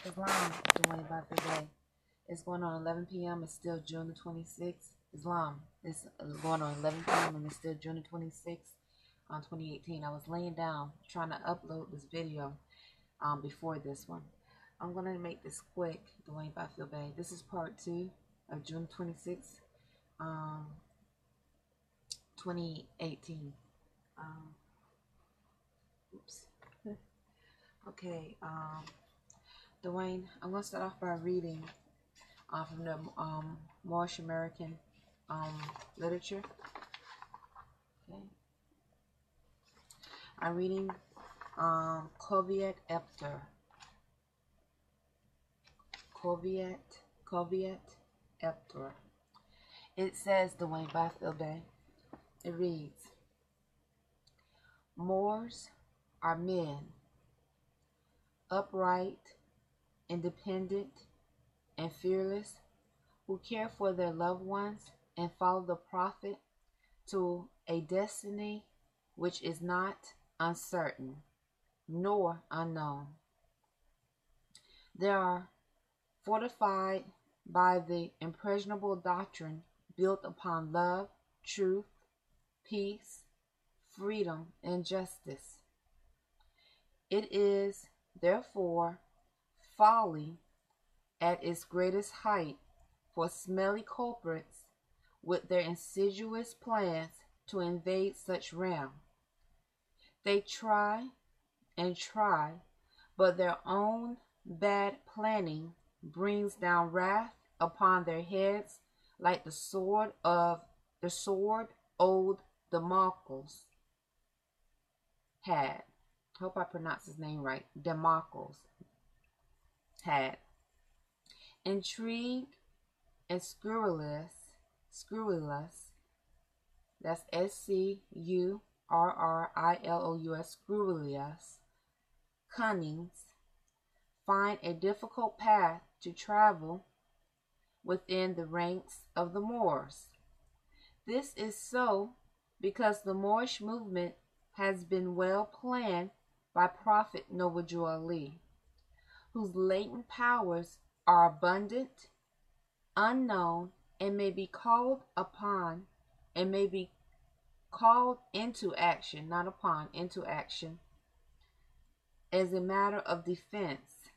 Islam, Dwayne Bafia Day. It's going on 11 p.m. It's still June the 26th. Islam. It's going on 11 p.m. and it's still June the 26th on 2018. I was laying down trying to upload this video before this one. I'm going to make this quick, Dwayne Bafia Day. This is part 2 of June 26th, 2018. Oops. Okay, Dwayne, I'm going to start off by reading from the Moorish American literature. Okay. I'm reading Coviet Epter. Coviet Epter. It says, Dwayne Bafia Day. It reads, Moors are men, upright, independent, and fearless, who care for their loved ones and follow the Prophet to a destiny which is not uncertain nor unknown. They are fortified by the impregnable doctrine built upon love, truth, peace, freedom, and justice. It is, therefore, folly at its greatest height for smelly culprits with their insidious plans to invade such realm. They try and try, but their own bad planning brings down wrath upon their heads like the sword old Damocles had. Hope I pronounced his name right. Damocles had. Intrigue and scurrilous, that's S-C-U-R-R-I-L-O-U-S, scurrilous, cunnings, find a difficult path to travel within the ranks of the Moors. This is so because the Moorish movement has been well planned by Prophet Noble Ali, whose latent powers are abundant, unknown, and may be called upon and may be called into action, not upon, into action as a matter of defense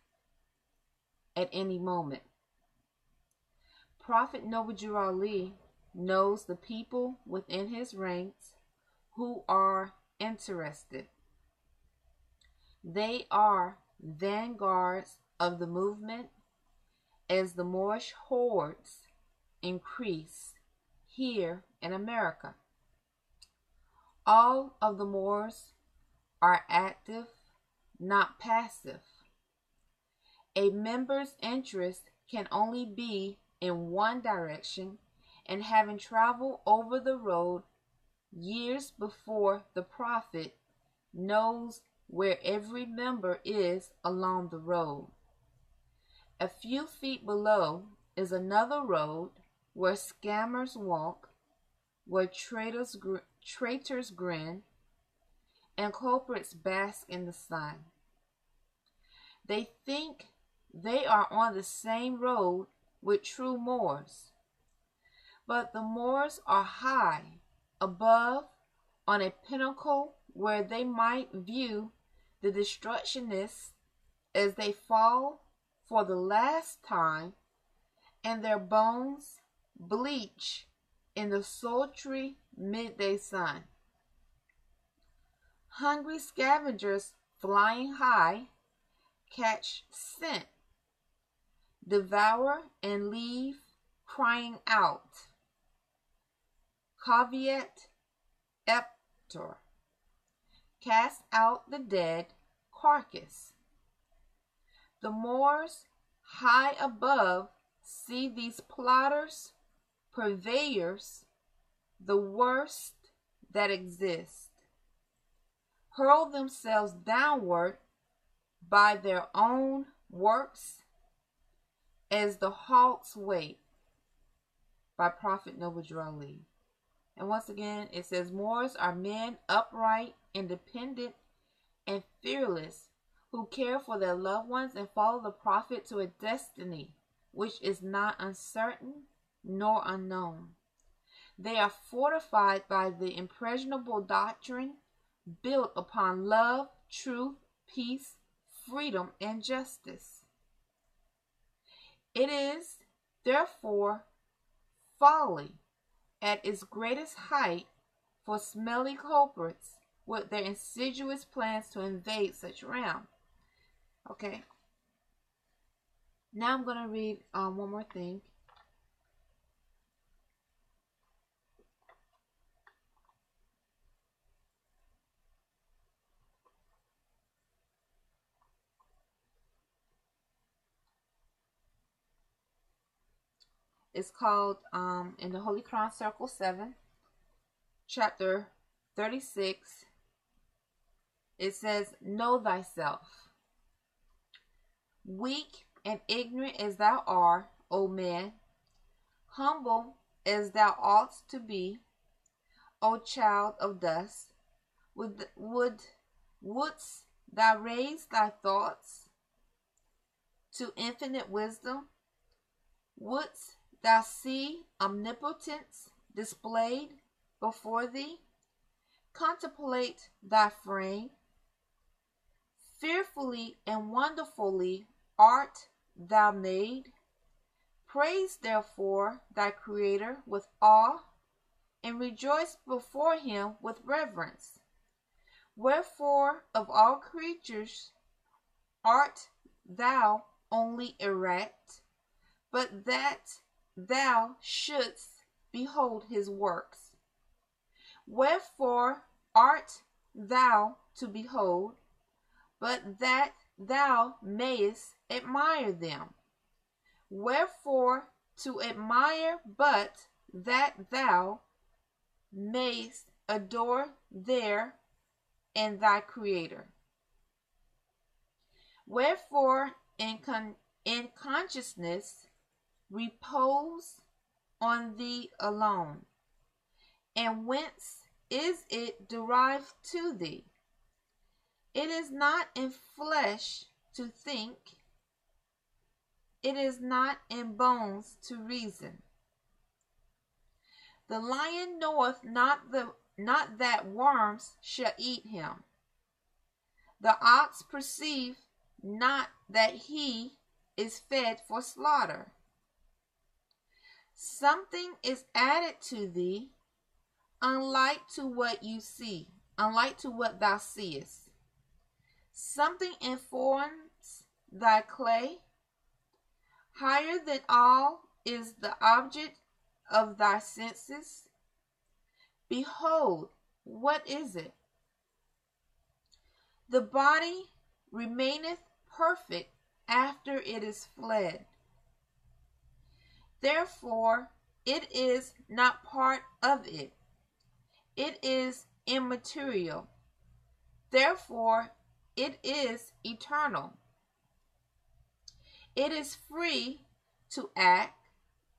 at any moment. Prophet Noble Ali knows the people within his ranks who are interested. They are vanguards of the movement as the Moorish hordes increase here in America. All of the Moors are active, not passive. A member's interest can only be in one direction, and having traveled over the road years before the Prophet, knows where every member is along the road. A few feet below is another road where scammers walk, where traitors grin, and culprits bask in the sun. They think they are on the same road with true Moors, but the Moors are high above on a pinnacle where they might view the destructionists as they fall for the last time, and their bones bleach in the sultry midday sun. Hungry scavengers flying high catch scent, devour, and leave crying out. Caveat emptor. Cast out the dead carcass. The Moors high above see these plotters, purveyors, the worst that exist, hurl themselves downward by their own works as the hawks wait, by Prophet Noble Ali. And once again, it says, Moors are men upright, independent, and fearless, who care for their loved ones and follow the prophet to a destiny which is not uncertain nor unknown. They are fortified by the impregnable doctrine built upon love, truth, peace, freedom, and justice. It is, therefore, folly at its greatest height for smelly culprits with their insidious plans to invade such realm. Okay. Now I'm going to read one more thing. It's called, in the Holy Crown Circle 7, chapter 36. It says, Know thyself. Weak and ignorant as thou art, O man, humble as thou oughtst to be, O child of dust, wouldst thou raise thy thoughts to infinite wisdom? Wouldst thou see omnipotence displayed before thee? Contemplate thy frame. Fearfully and wonderfully art thou made. Praise therefore thy Creator with awe, and rejoice before him with reverence. Wherefore of all creatures art thou only erect, but that thou shouldst behold his works. Wherefore art thou to behold, but that thou mayest admire them? Wherefore to admire, but that thou mayest adore there and thy Creator? Wherefore in consciousness repose on thee alone, and whence is it derived to thee? It is not in flesh to think, it is not in bones to reason. The lion knoweth not that worms shall eat him. The ox perceiveth not that he is fed for slaughter. Something is added to thee, unlike to what thou seest. Something informs thy clay. Higher than all is the object of thy senses. Behold, what is it? The body remaineth perfect after it is fled. Therefore, it is not part of it. It is immaterial. Therefore, it is eternal. It is free to act.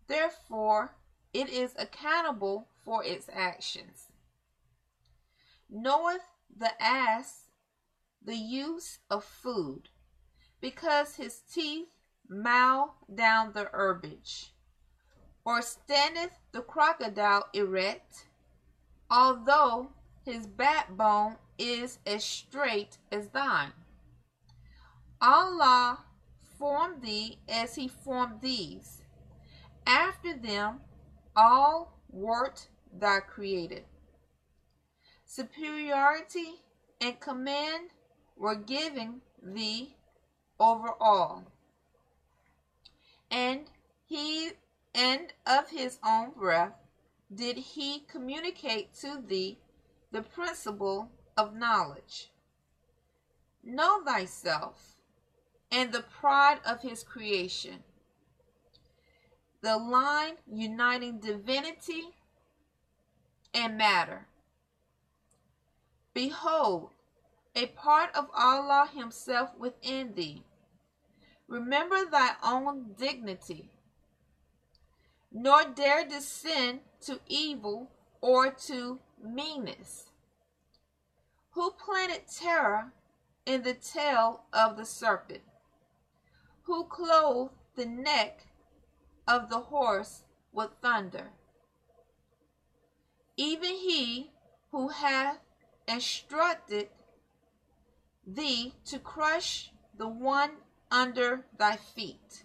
Therefore, it is accountable for its actions. Knoweth the ass the use of food, because his teeth mow down the herbage? Or standeth the crocodile erect, although his backbone is as straight as thine? Allah formed thee as he formed these. After them all wert thou created. Superiority and command were given thee over all. And of his own breath did he communicate to thee the principle of knowledge. Know thyself, and the pride of his creation, the line uniting divinity and matter. Behold, a part of Allah himself within thee. Remember thy own dignity, nor dare descend to evil or to meanness. Who planted terror in the tail of the serpent, who clothed the neck of the horse with thunder, even he who hath instructed thee to crush the one under thy feet,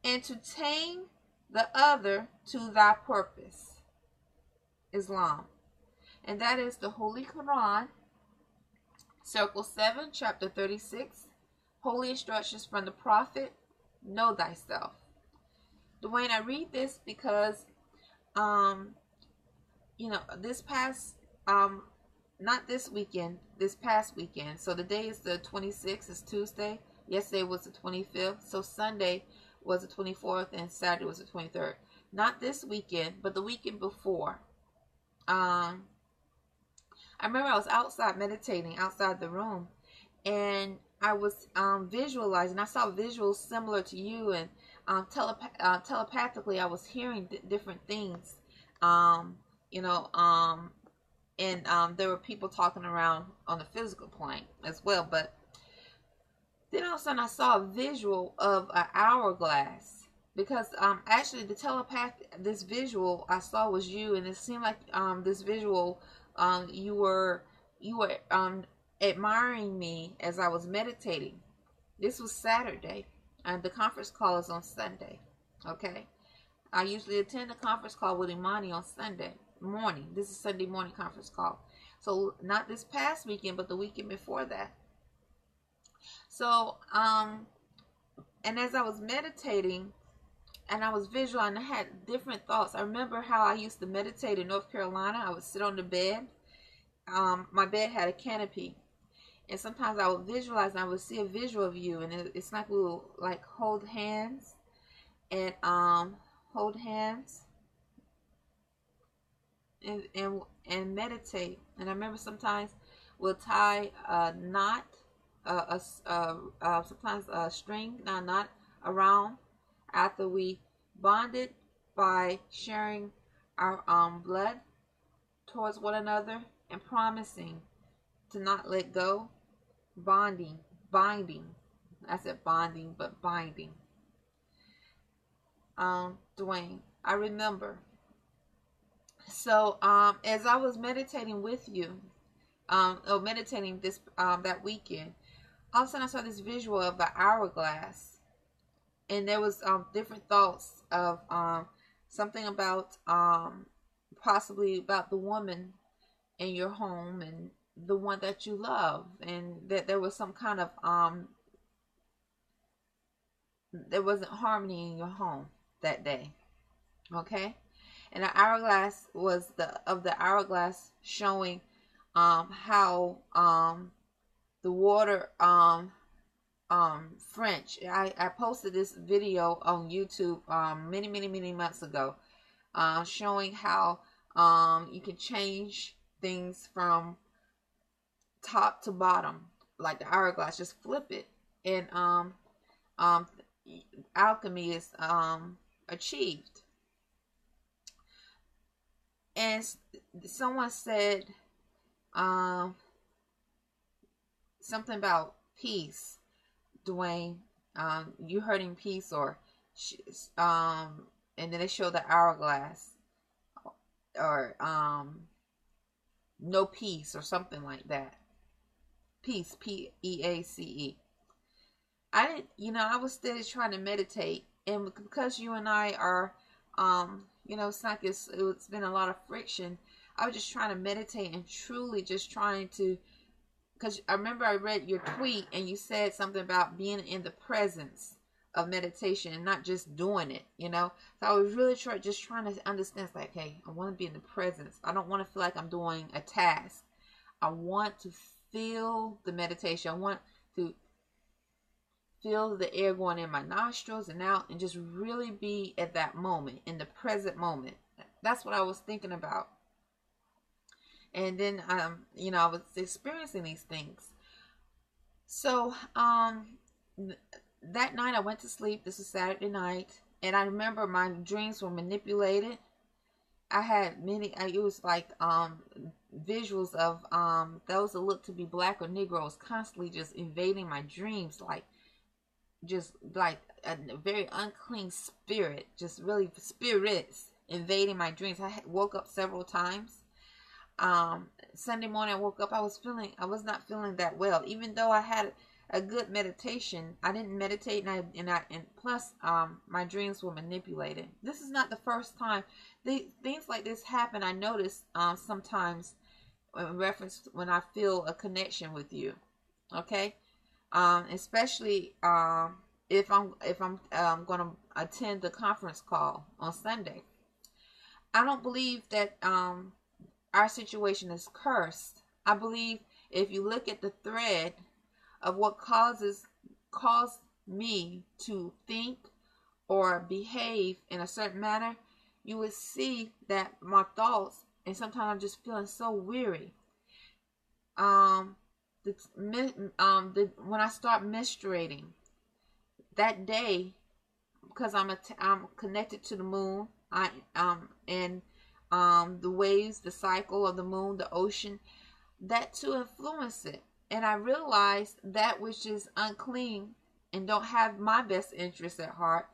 and to tame the other to thy purpose. Islam. And that is the Holy Quran, Circle 7, Chapter 36, Holy Instructions from the Prophet, Know Thyself. Dwayne, I read this because, this past, not this weekend, this past weekend. So the day is the 26th, it's Tuesday. Yesterday was the 25th. So Sunday was the 24th and Saturday was the 23rd. Not this weekend, but the weekend before. I remember I was outside meditating outside the room, and I was visualizing. I saw visuals similar to you, and telepathically I was hearing different things. And there were people talking around on the physical plane as well. But then all of a sudden I saw a visual of an hourglass, because actually this visual I saw was you, and it seemed like this visual you were admiring me as I was meditating. This was Saturday, and the conference call is on Sunday. Okay, I usually attend the conference call with Imani on Sunday morning. This is Sunday morning conference call. So not this past weekend, but the weekend before that. So and as I was meditating and I was visualizing, I had different thoughts. I remember how I used to meditate in North Carolina. I would sit on the bed. My bed had a canopy, and sometimes I would visualize and I would see a visual of you, and it's like we would like hold hands and and meditate. And I remember sometimes we'll tie a knot, sometimes a string, knot around, after we bonded by sharing our blood towards one another and promising to not let go. Binding. I said bonding, but binding. Dwayne, I remember. So as I was meditating with you, meditating this that weekend, all of a sudden I saw this visual of an hourglass, and there was different thoughts of something about possibly about the woman in your home and the one that you love, and that there was some kind of there wasn't harmony in your home that day. Okay, and the hourglass was the hourglass showing how the water French. I posted this video on YouTube many months ago, showing how you can change things from top to bottom, like the hourglass. Just flip it, and alchemy is achieved. And someone said something about peace, Dwayne. You hurting peace, or and then they show the hourglass, or no peace, or something like that. Peace, P-E-A-C-E. I didn't, I was still trying to meditate, and because you and I are, it's like it's been a lot of friction. I was just trying to meditate and truly just trying to, because I remember I read your tweet and you said something about being in the presence of meditation and not just doing it, So I was really trying to understand. It's like, hey, I want to be in the presence. I don't want to feel like I'm doing a task. I want to feel the meditation. I want to feel the air going in my nostrils and out, and just really be at that moment, in the present moment. That's what I was thinking about. And then, I was experiencing these things. So, that night I went to sleep. This was Saturday night. And I remember my dreams were manipulated. I had many, it was like visuals of those that looked to be black or Negroes constantly just invading my dreams, like just like a very unclean spirit, just really spirits invading my dreams. I woke up several times. Sunday morning I woke up, I was not feeling that well, even though I had a good meditation. I didn't meditate, and plus my dreams were manipulated. This is not the first time things like this happen. I notice sometimes in reference when I feel a connection with you. Okay, especially if I'm going to attend the conference call on Sunday. I don't believe that our situation is cursed. I believe if you look at the thread of what caused me to think or behave in a certain manner, you would see that my thoughts, and sometimes I'm just feeling so weary. When I start menstruating that day, because I'm connected to the moon, and the waves, the cycle of the moon, the ocean, that too influence it. And I realized that which is unclean and don't have my best interest at heart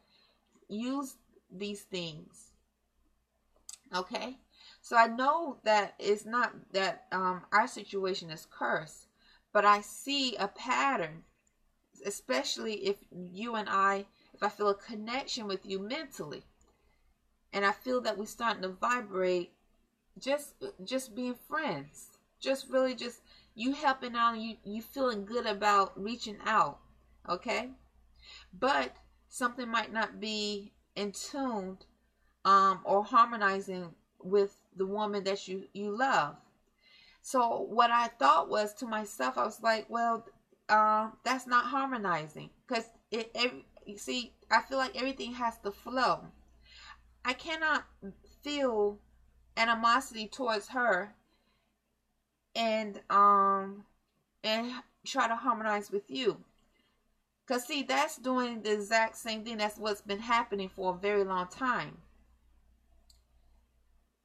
use these things. Okay, so I know that it's not that our situation is cursed, but I see a pattern, especially if I feel a connection with you mentally, and I feel that we're starting to vibrate, just being friends, just really just you helping out, and you feeling good about reaching out. Okay, but something might not be in tune or harmonizing with the woman that you love. So what I thought was to myself, I was like, well, that's not harmonizing, because you see, I feel like everything has to flow. I cannot feel animosity towards her and try to harmonize with you, because see, that's doing the exact same thing. That's what's been happening for a very long time.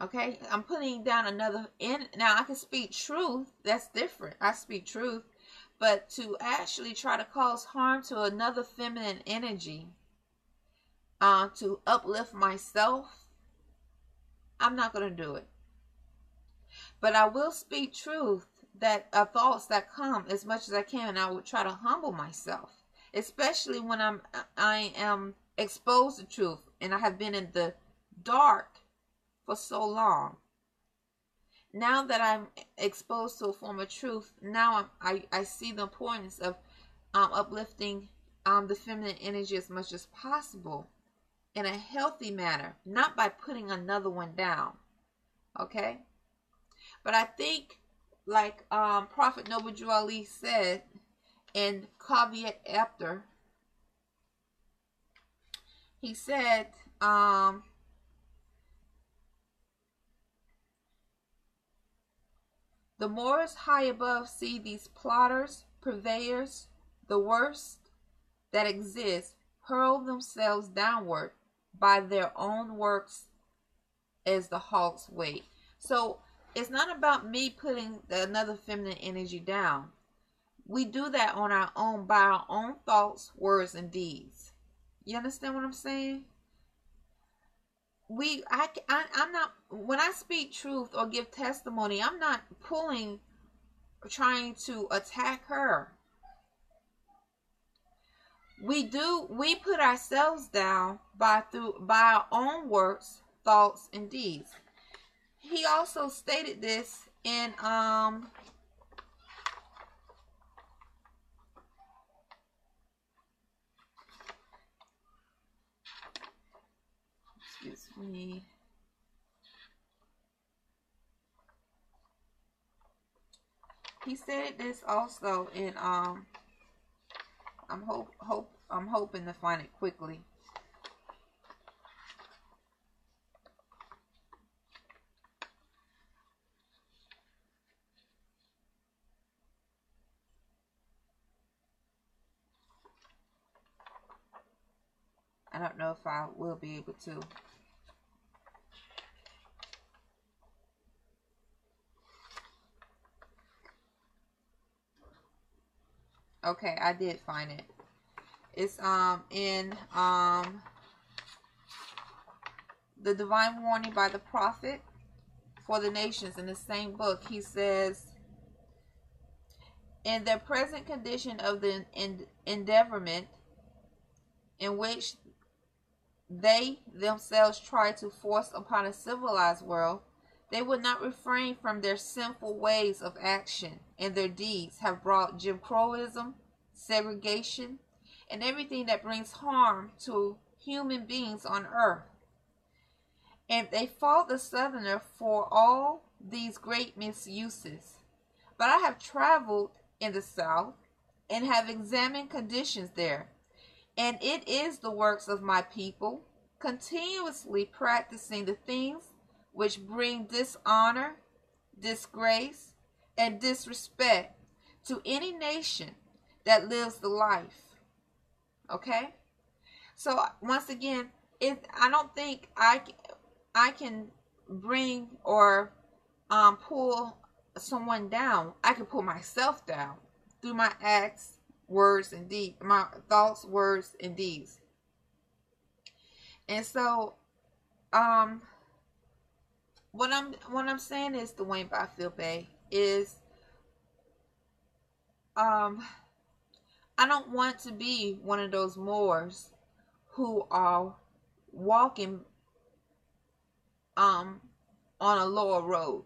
Okay, I'm putting down another in. Now I can speak truth, that's different. I speak truth, but to actually try to cause harm to another feminine energy, to uplift myself, I'm not going to do it. But I will speak truth, that thoughts that come as much as I can, and I would try to humble myself, especially when I am exposed to truth, and I have been in the dark for so long. Now that I'm exposed to a form of truth, now I see the importance of uplifting the feminine energy as much as possible in a healthy manner, not by putting another one down. Okay, but I think, like Prophet Noble Drew Ali said in Caveat Emptor, he said, the Moors high above see these plotters, purveyors, the worst that exist, hurl themselves downward by their own works as the hawk's weight. So it's not about me putting another feminine energy down. We do that on our own, by our own thoughts, words, and deeds. You understand what I'm saying? I'm not, when I speak truth or give testimony, I'm not trying to attack her. We put ourselves down by our own words, thoughts, and deeds. He also stated this in excuse me. He said this also in I'm hoping to find it quickly. I don't know if I will be able to. Okay, I did find it. It's in the Divine Warning by the Prophet for the Nations. In the same book, he says, in their present condition of the endeavorment in which they themselves try to force upon a civilized world, they would not refrain from their sinful ways of action, and their deeds have brought Jim Crowism, segregation, and everything that brings harm to human beings on earth. And they fault the Southerner for all these great misuses. But I have traveled in the South and have examined conditions there, and it is the works of my people, continuously practicing the things which bring dishonor, disgrace, and disrespect to any nation that lives the life. Okay? So once again, I don't think I can bring or pull someone down. I can pull myself down through my acts, words, and deeds, my thoughts, words, and deeds. And so, what I'm saying is, Dwayne Byfield Bey, is I don't want to be one of those Moors who are walking on a lower road.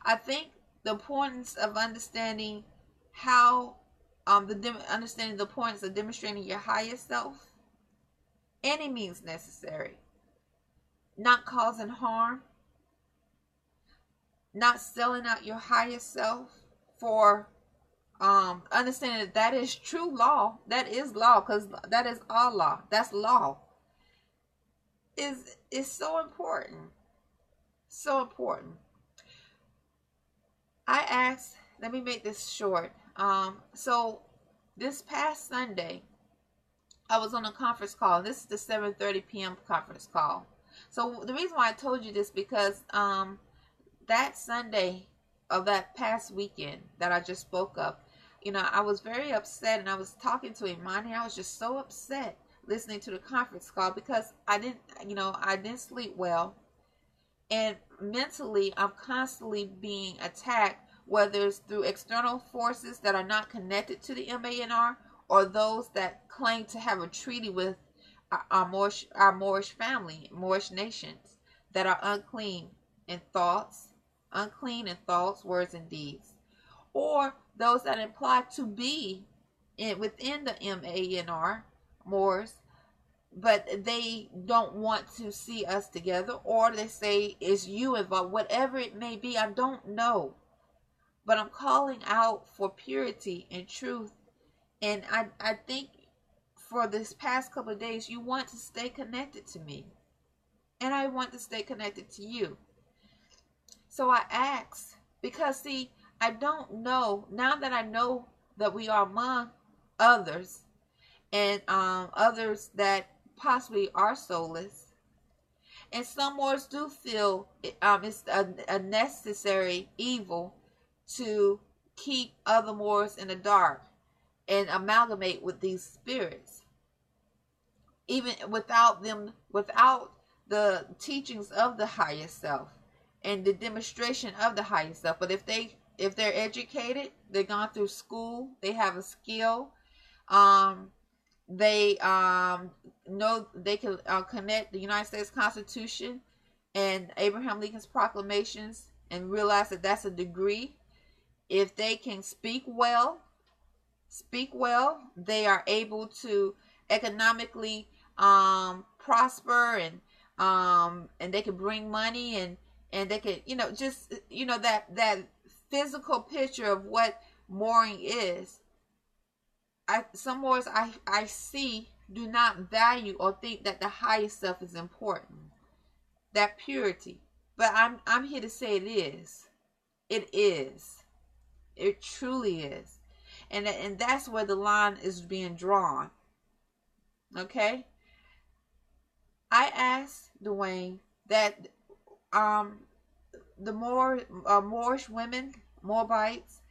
I think the importance of understanding how understanding the importance of demonstrating your highest self, any means necessary, not causing harm, not selling out your highest self for understanding that that is true law, that is law, because that is Allah, that's law, is so important. So important. I asked, let me make this short. So this past Sunday, I was on a conference call. This is the 7:30 p.m. conference call. So the reason why I told you this, because that Sunday of that past weekend that I just spoke of, you know, I was very upset, and I was talking to Imani. I was just so upset listening to the conference call because I didn't sleep well. And mentally, I'm constantly being attacked, whether it's through external forces that are not connected to the MANR, or those that claim to have a treaty with our Moorish family, Moorish nations, that are unclean in thoughts, words, and deeds. Or those that imply to be within the MANR, Moors, but they don't want to see us together, or they say it's you involved, whatever it may be, I don't know. But I'm calling out for purity and truth. And I think for this past couple of days, you want to stay connected to me. And I want to stay connected to you. So I asked, because see, I don't know, now that I know that we are among others, and others that possibly are soulless, and some Moors do feel it's a necessary evil to keep other Moors in the dark and amalgamate with these spirits, even without the teachings of the highest self and the demonstration of the highest self. But if they're educated, they've gone through school, they have a skill, they know they can connect the United States Constitution and Abraham Lincoln's proclamations and realize that that's a degree. If they can speak well, they are able to economically prosper, and they can bring money, and they can, just, that physical picture of what mooring is. Some Moors I see do not value or think that the highest self is important, that purity. But I'm here to say it is. It is. It truly is. And that's where the line is being drawn. Okay? I asked Dwayne that the Moorish women, Moabites,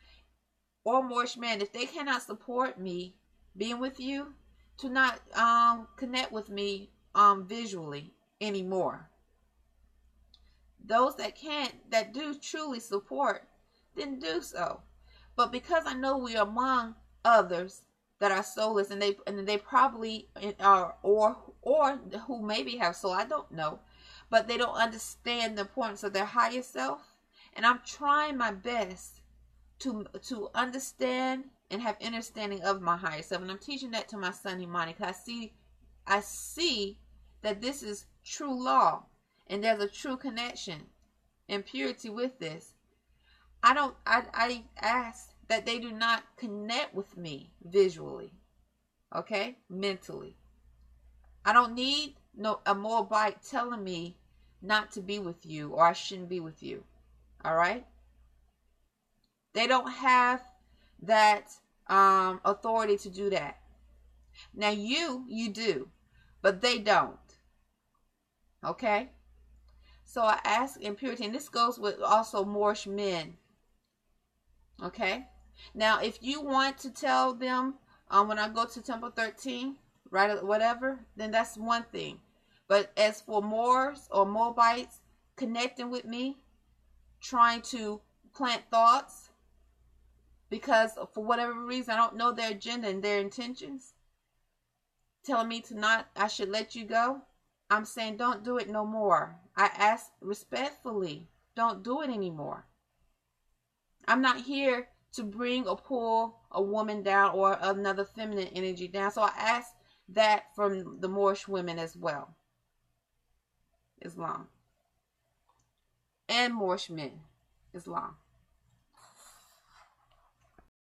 or Moorish men, if they cannot support me being with you, to not connect with me visually anymore. Those that can't, that do truly support, then do so. But because I know we are among others that are soulless, and they probably are, or who maybe have soul, I don't know, but they don't understand the importance of their higher self. And I'm trying my best to understand and have understanding of my higher self, and I'm teaching that to my son Imani, because I see that this is true law, and there's a true connection and purity with this. I ask that they do not connect with me visually, okay, mentally. I don't need a Moabite telling me not to be with you, or I shouldn't be with you. All right? They don't have that authority to do that. Now you do, but they don't. Okay? So I ask in purity, and this goes with also Moorish men. Okay? Now, if you want to tell them when I go to Temple 13, right, whatever, then that's one thing. But as for Moors or Moabites connecting with me, trying to plant thoughts, because for whatever reason I don't know their agenda and their intentions, telling me I should let you go, I'm saying don't do it no more. I ask respectfully, don't do it anymore. I'm not here to bring or pull a woman down or another feminine energy down. So I ask that from the Moorish women as well. Islam. And Moorish men. Islam.